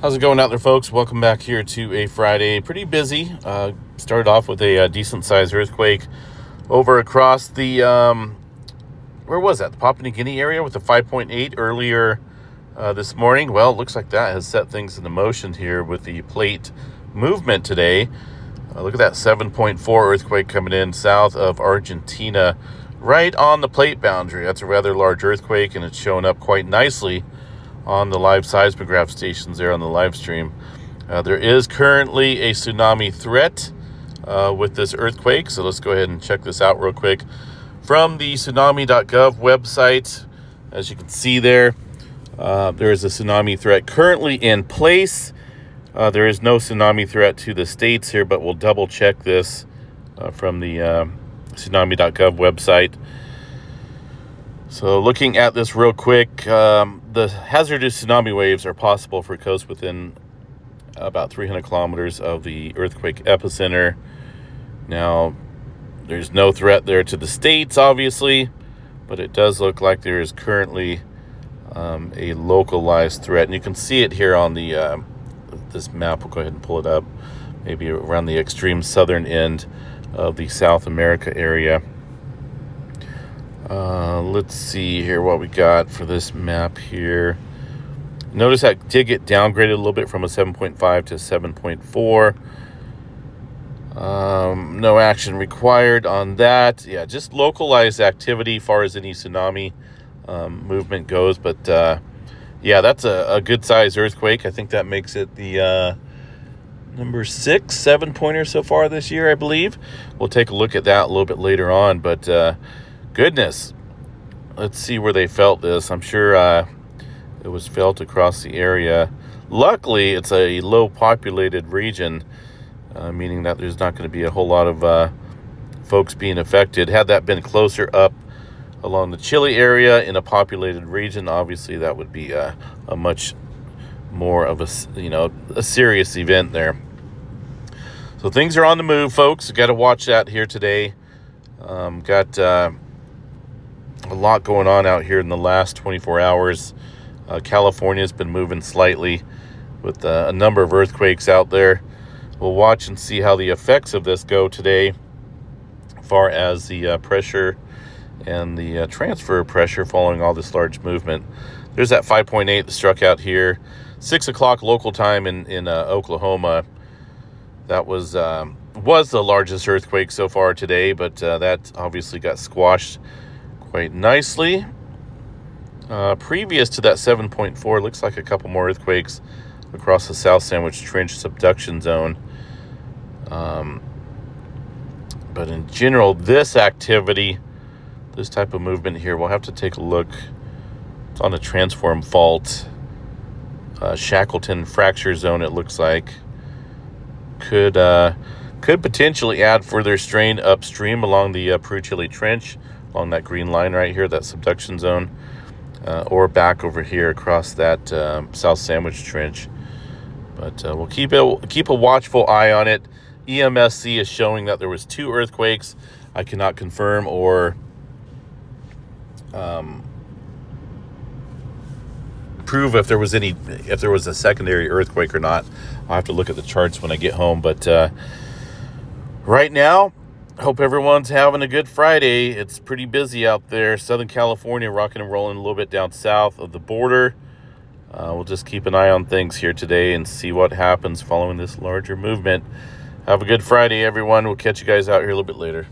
How's it going out there, folks? Welcome back here to a Friday. Pretty busy. Started off with a decent-sized earthquake over across the, where was that? The Papua New Guinea area with a 5.8 earlier this morning. Well, it looks like that has set things into motion here with the plate movement today. Look at that 7.4 earthquake coming in south of Argentina, right on the plate boundary. That's a rather large earthquake, and it's showing up quite nicely on the live seismograph stations there on the live stream. There is currently a tsunami threat with this earthquake, so let's go ahead and check this out real quick. From the tsunami.gov website, as you can see there, there is a tsunami threat currently in place. There is no tsunami threat to the states here, but we'll double check this from the tsunami.gov website. So looking at this real quick, the hazardous tsunami waves are possible for coasts within about 300 kilometers of the earthquake epicenter. Now, there's no threat there to the states, obviously, but it does look like there is currently a localized threat. And you can see it here on the this map. We'll go ahead and pull it up, maybe around the extreme southern end of the South America area. Let's see here what we got for this map here. Notice that did get downgraded a little bit from a 7.5 to 7.4. No action required on that. Yeah, just localized activity as far as any tsunami movement goes. But yeah, that's a good sized earthquake. I think that makes it the number 6 7-pointer so far this year, I believe. We'll take a look at that a little bit later on. But goodness, let's see where they felt this. I'm sure it was felt across the area. Luckily, it's a low populated region, meaning that there's not going to be a whole lot of folks being affected. Had that been closer up along the Chile area in a populated region, obviously that would be a much more of a serious event there. So things are on the move, folks. Got to watch that here today. Got a lot going on out here in the last 24 hours. California's been moving slightly with a number of earthquakes out there. We'll watch and see how the effects of this go today as far as the pressure and the transfer of pressure following all this large movement. There's that 5.8 that struck out here. 6 o'clock local time in Oklahoma. That was the largest earthquake so far today, but that obviously got squashed quite nicely. Previous to that 7.4, looks like a couple more earthquakes across the South Sandwich Trench subduction zone. But in general, this activity, this type of movement here, we'll have to take a look. It's on a transform fault. Shackleton fracture zone, it looks like. Could potentially add further strain upstream along the Peru-Chile Trench, along that green line right here, that subduction zone, or back over here across that South Sandwich Trench. But we'll keep a watchful eye on it. EMSC is showing that there was 2 earthquakes. I cannot confirm or prove if there was a secondary earthquake or not. I'll have to look at the charts when I get home. But right now, hope everyone's having a good Friday. It's pretty busy out there. Southern California rocking and rolling a little bit down south of the border. We'll just keep an eye on things here today and see what happens following this larger movement. Have a good Friday, everyone. We'll catch you guys out here a little bit later.